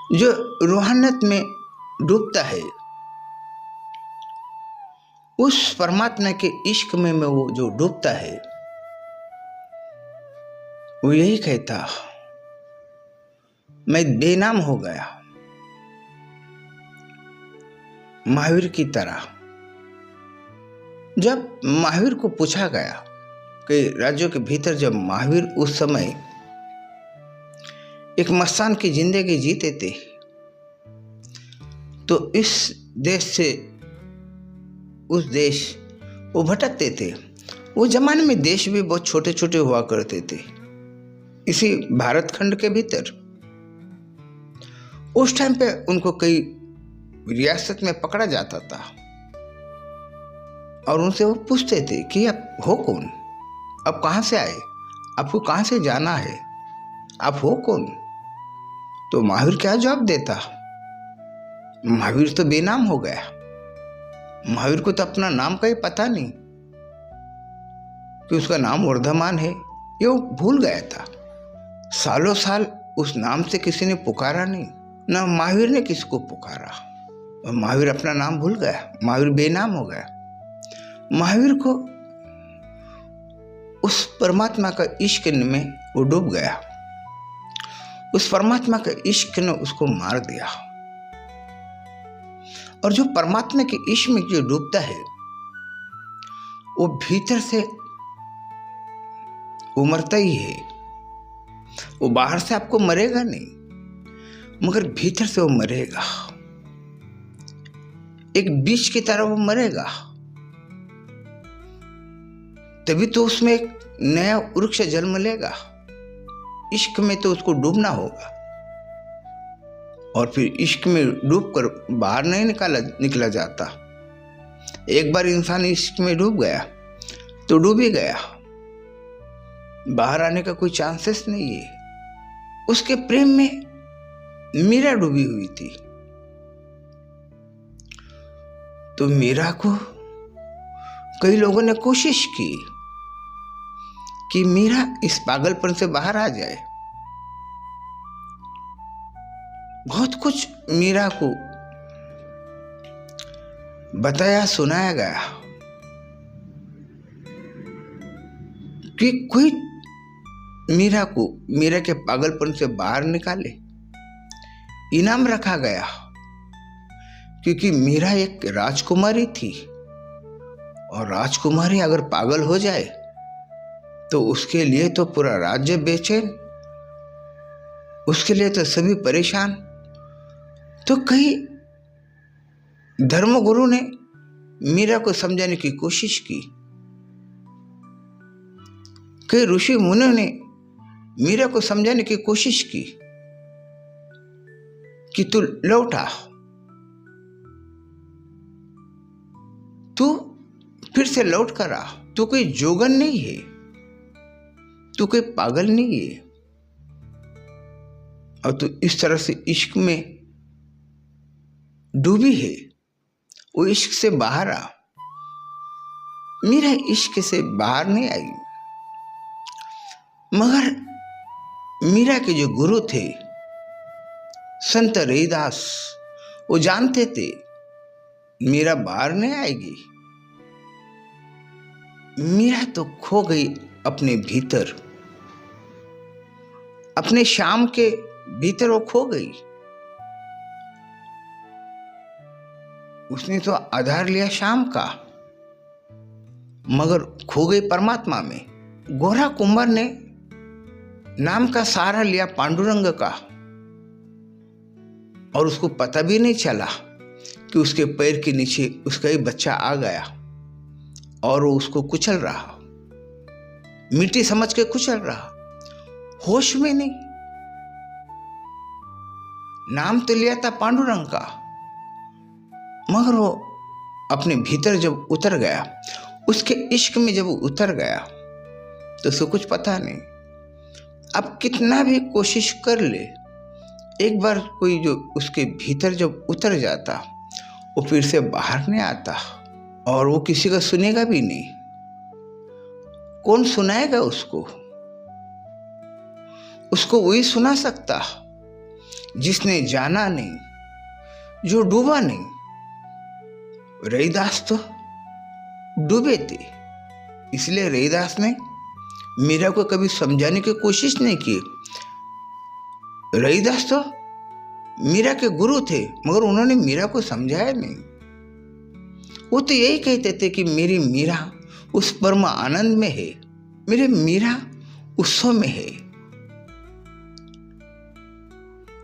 जो रूहानियत में डूबता है, उस परमात्मा के इश्क में वो जो डूबता है, वो यही कहता, मैं बेनाम हो गया महावीर की तरह। जब महावीर को पूछा गया कि राज्यों के भीतर जब महावीर उस समय एक मस्तान की जिंदगी जीते थे, तो इस देश से उस देश वो भटकते थे। वो जमाने में देश भी बहुत छोटे छोटे हुआ करते थे इसी भारत खंड के भीतर। उस टाइम पे उनको कई रियासत में पकड़ा जाता था और उनसे वो पूछते थे कि आप हो कौन, आप कहाँ से आए, आपको कहाँ से जाना है, आप हो कौन। तो महावीर क्या जवाब देता? महावीर तो बेनाम हो गया। महावीर को तो अपना नाम का ही पता नहीं कि उसका नाम वर्धमान है, ये वो भूल गया था। सालों साल उस नाम से किसी ने पुकारा नहीं, ना महावीर ने किसको पुकारा, और महावीर अपना नाम भूल गया, महावीर बेनाम हो गया। महावीर को उस परमात्मा का इश्क में वो डूब गया, उस परमात्मा का इश्क ने उसको मार दिया। और जो परमात्मा के इश्क में जो डूबता है, वो भीतर से उमरता ही है। वो बाहर से आपको मरेगा नहीं, मगर भीतर से वो मरेगा, एक बीज की तरह वो मरेगा। तभी तो उसमें एक नया वृक्ष जन्म लेगा। इश्क में तो उसको डूबना होगा, और फिर इश्क में डूबकर बाहर नहीं निकला जाता। एक बार इंसान इश्क में डूब गया तो डूब ही गया, बाहर आने का कोई चांसेस नहीं है। उसके प्रेम में मीरा डूबी हुई थी, तो मीरा को कई लोगों ने कोशिश की कि मीरा इस पागलपन से बाहर आ जाए। बहुत कुछ मीरा को बताया सुनाया गया कि कोई मीरा को मीरा के पागलपन से बाहर निकाले। इनाम रखा गया, क्योंकि मीरा एक राजकुमारी थी, और राजकुमारी अगर पागल हो जाए तो उसके लिए तो पूरा राज्य बेचैन, उसके लिए तो सभी परेशान। तो कई धर्मगुरु ने मीरा को समझाने की कोशिश की, कई ऋषि मुनियों ने मीरा को समझाने की कोशिश की कि तू लौटा, तू फिर से लौट कर आ, तू कोई जोगन नहीं है, तू कोई पागल नहीं है, और तू इस तरह से इश्क में डूबी है, वो इश्क से बाहर आ। मीरा इश्क से बाहर नहीं आई, मगर मीरा के जो गुरु थे संत रविदास, वो जानते थे मीरा बाहर नहीं आएगी। मीरा तो खो गई अपने भीतर, अपने श्याम के भीतर वो खो गई। उसने तो आधार लिया श्याम का, मगर खो गई परमात्मा में। गोरा कुंवर ने नाम का सहारा लिया पांडुरंग का, और उसको पता भी नहीं चला कि उसके पैर के नीचे उसका ही बच्चा आ गया, और वो उसको कुचल रहा, मिट्टी समझ के कुचल रहा, होश में नहीं। नाम तो लिया था पांडुरंग का, मगर वो अपने भीतर जब उतर गया, उसके इश्क में जब उतर गया, तो उसको कुछ पता नहीं। अब कितना भी कोशिश कर ले, एक बार कोई जो उसके भीतर जब उतर जाता, वो फिर से बाहर नहीं आता, और वो किसी का सुनेगा भी नहीं। कौन सुनाएगा उसको? उसको वही सुना सकता जिसने जाना नहीं, जो डूबा नहीं। रैदास तो डूबे थे, इसलिए रैदास ने मीरा को कभी समझाने की कोशिश नहीं की। रैदास तो मीरा के गुरु थे, मगर उन्होंने मीरा को समझाया नहीं। वो तो यही कहते थे कि मेरी मीरा उस परम आनंद में है, मेरे मीरा उत्सव में है,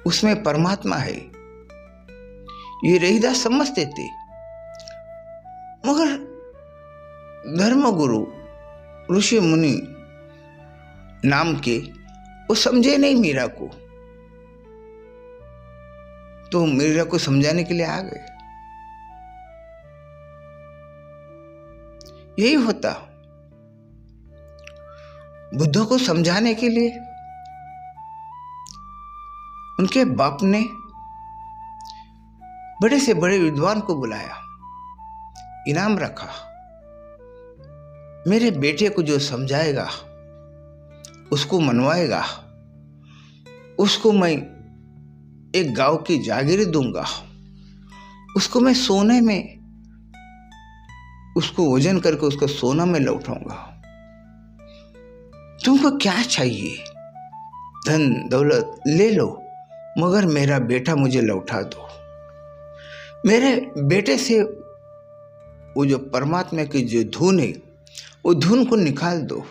उसमें परमात्मा है। ये रैदास समझते थे, मगर धर्मगुरु ऋषि मुनि नाम के वो समझे नहीं मीरा को, तो मीरा को समझाने के लिए आ गए। यही होता बुद्ध को समझाने के लिए उनके बाप ने बड़े से बड़े विद्वान को बुलाया, इनाम रखा। मेरे बेटे को जो समझाएगा, उसको मनवाएगा, उसको मैं एक गांव की जागीर दूंगा, उसको मैं सोने में, उसको वजन करके उसको सोना में लौटाऊंगा। तुमको क्या चाहिए? धन दौलत ले लो, मगर मेरा बेटा मुझे लौटा दो। मेरे बेटे से वो जो परमात्मा की जो धुन है, वो धुन को निकाल दो।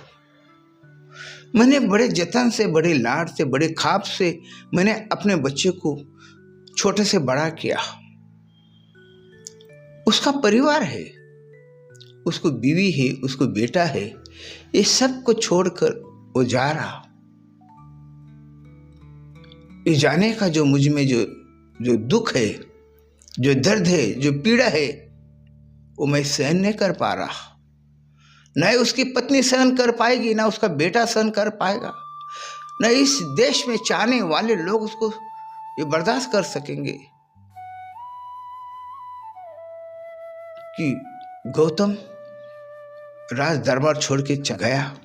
मैंने बड़े जतन से, बड़े लाड से, बड़े ख्वाब से मैंने अपने बच्चे को छोटे से बड़ा किया। उसका परिवार है, उसको बीवी है, उसको बेटा है, ये सब को छोड़कर वो जा रहा। ये जाने का जो मुझ में जो दुख है, जो दर्द है, जो पीड़ा है, वो मैं सहन नहीं कर पा रहा। न उसकी पत्नी सहन कर पाएगी, ना उसका बेटा सहन कर पाएगा, न इस देश में चाहने वाले लोग उसको ये बर्दाश्त कर सकेंगे कि गौतम राज दरबार छोड़ के गया।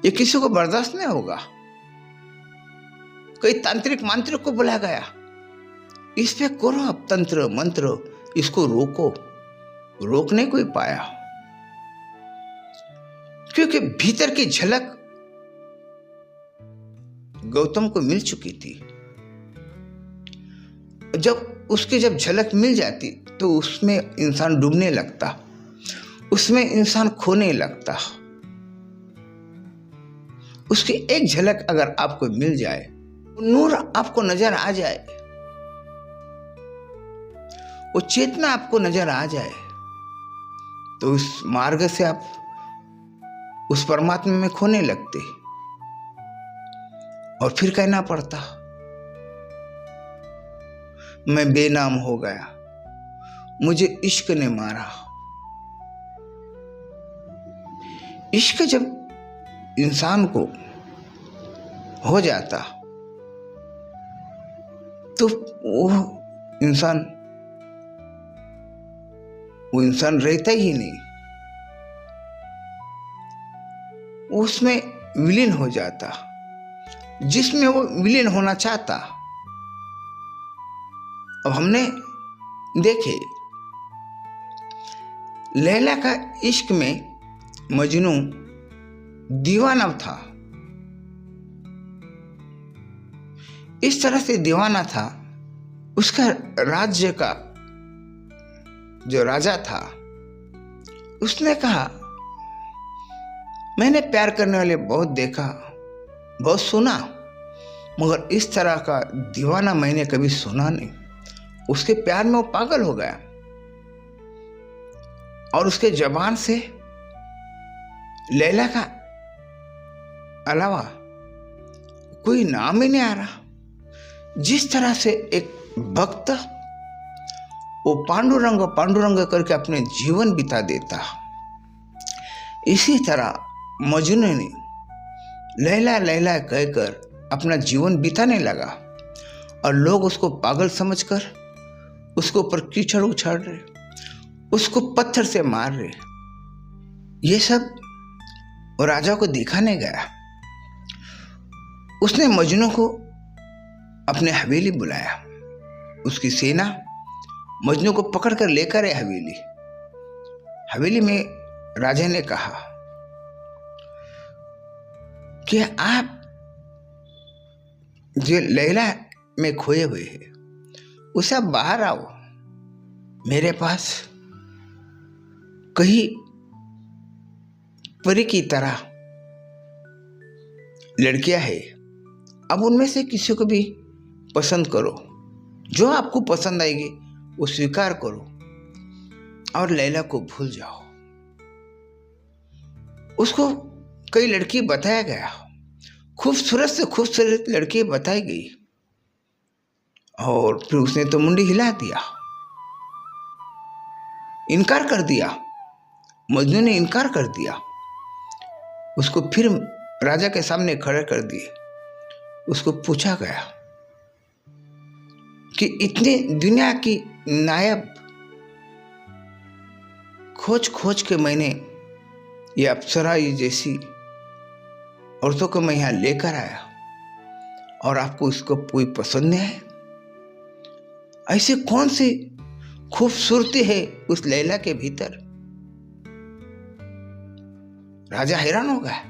ये किसी को बर्दाश्त नहीं होगा। कोई तांत्रिक मांत्रिक को बुलाया गया, इस पे करो अब तंत्र मंत्र, इसको रोको। रोक नहीं कोई पाया, क्योंकि भीतर की झलक गौतम को मिल चुकी थी। जब झलक मिल जाती तो उसमें इंसान डूबने लगता, उसमें इंसान खोने लगता। उसकी एक झलक अगर आपको मिल जाए, नूर आपको नजर आ जाए, वो चेतना आपको नजर आ जाए, तो उस मार्ग से आप उस परमात्मा में खोने लगते। और फिर कहना पड़ता, मैं बेनाम हो गया, मुझे इश्क ने मारा। इश्क जब इंसान को हो जाता तो वो इंसान रहता ही नहीं, उसमें विलीन हो जाता, जिसमें वो विलीन होना चाहता। अब हमने देखे लैला का इश्क में मजनू दीवाना था, इस तरह से दीवाना था। उसका राज्य का जो राजा था, उसने कहा, मैंने प्यार करने वाले बहुत देखा, बहुत सुना, मगर इस तरह का दीवाना मैंने कभी सुना नहीं। उसके प्यार में वो पागल हो गया, और उसके जबान से लैला का अलावा कोई नाम ही नहीं आ रहा। जिस तरह से एक भक्त वो पांडुरंग पांडुरंग करके अपने जीवन बिता देता, इसी तरह मजनू ने लैला लैला कहकर अपना जीवन बिताने लगा, और लोग उसको पागल समझकर उसके ऊपर कीचड़ उछाल रहे, उसको पत्थर से मार रहे। ये सब राजा को दिखाने गया। उसने मजनू को अपने हवेली बुलाया। उसकी सेना मजनू को पकड़कर लेकर आए हवेली। हवेली में राजा ने कहा कि आप जो लैला में खोए हुए हैं उसे आप बाहर आओ, मेरे पास कहीं परी की तरह लड़कियां हैं, अब उनमें से किसी को भी पसंद करो, जो आपको पसंद आएगी वो स्वीकार करो और लैला को भूल जाओ। उसको कई लड़की बताया गया, खूबसूरत से खूबसूरत लड़की बताई गई और फिर उसने तो मुंडी हिला दिया, इनकार कर दिया। मजनू ने इनकार कर दिया। उसको फिर राजा के सामने खड़ा कर दिए। उसको पूछा गया कि इतनी दुनिया की नायब खोज खोज के मैंने ये अप्सरा जैसी औरतों को मैं यहाँ लेकर आया और आपको इसको कोई पसंद नहीं है? ऐसी कौन सी खूबसूरती है उस लैला के भीतर? राजा हैरान हो गया।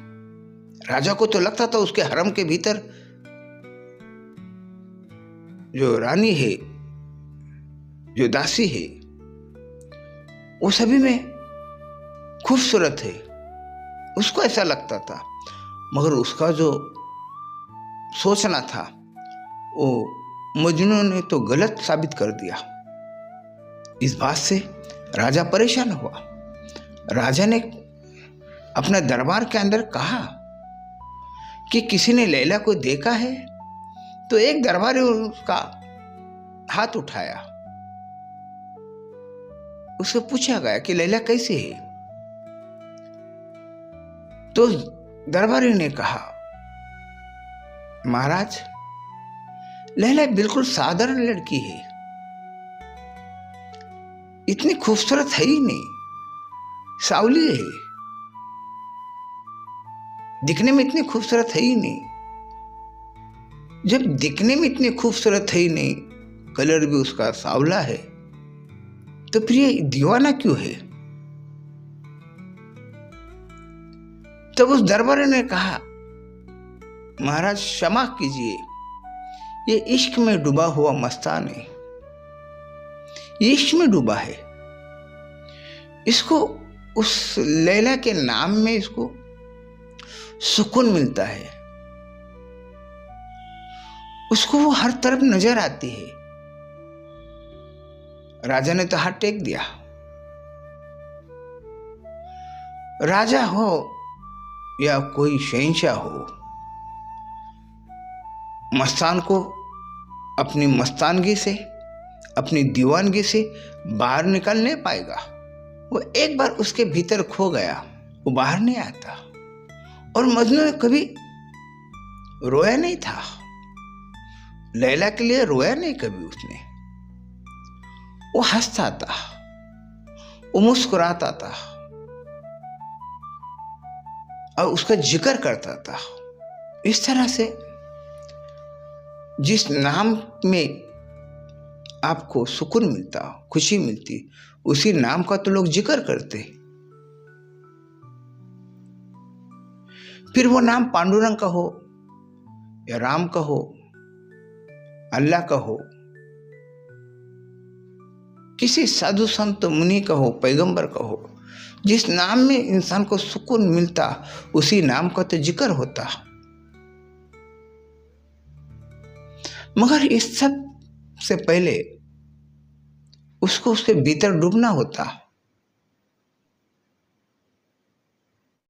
राजा को तो लगता था उसके हरम के भीतर जो रानी है, जो दासी है, वो सभी में खूबसूरत है, उसको ऐसा लगता था। मगर उसका जो सोचना था वो मजनू ने तो गलत साबित कर दिया। इस बात से राजा परेशान हुआ। राजा ने अपने दरबार के अंदर कहा कि किसी ने लैला को देखा है? तो एक दरबारी उसका हाथ उठाया। उससे पूछा गया कि लैला कैसी है? तो दरबारी ने कहा, महाराज लैला बिल्कुल साधारण लड़की है, इतनी खूबसूरत है ही नहीं, सावली है, दिखने में इतनी खूबसूरत है ही नहीं। जब दिखने में इतनी खूबसूरत है ही नहीं, कलर भी उसका सावला है, तो फिर ये दीवाना क्यों है? तब उस दरबारी ने कहा, महाराज क्षमा कीजिए, ये इश्क में डूबा हुआ मस्तान है, ये इश्क में डूबा है, इसको उस लैला के नाम में इसको सुकून मिलता है, उसको वो हर तरफ नजर आती है। राजा ने तो हाथ टेक दिया। राजा हो या कोई शहंशाह हो, मस्तान को अपनी मस्तानगी से, अपनी दीवानगी से बाहर निकल नहीं पाएगा। वो एक बार उसके भीतर खो गया, वो बाहर नहीं आता। और मजनू कभी रोया नहीं था, लैला के लिए रोया नहीं कभी उसने। वो हंसता था, वो मुस्कुराता था और उसका जिक्र करता था। इस तरह से जिस नाम में आपको सुकून मिलता, खुशी मिलती, उसी नाम का तो लोग जिक्र करते। फिर वो नाम पांडुरंग का हो या राम का हो, अल्लाह का हो, किसी साधु संत मुनि का हो, पैगंबर का हो, जिस नाम में इंसान को सुकून मिलता उसी नाम का तो जिक्र होता। मगर इस सब से पहले उसको उसके भीतर डूबना होता।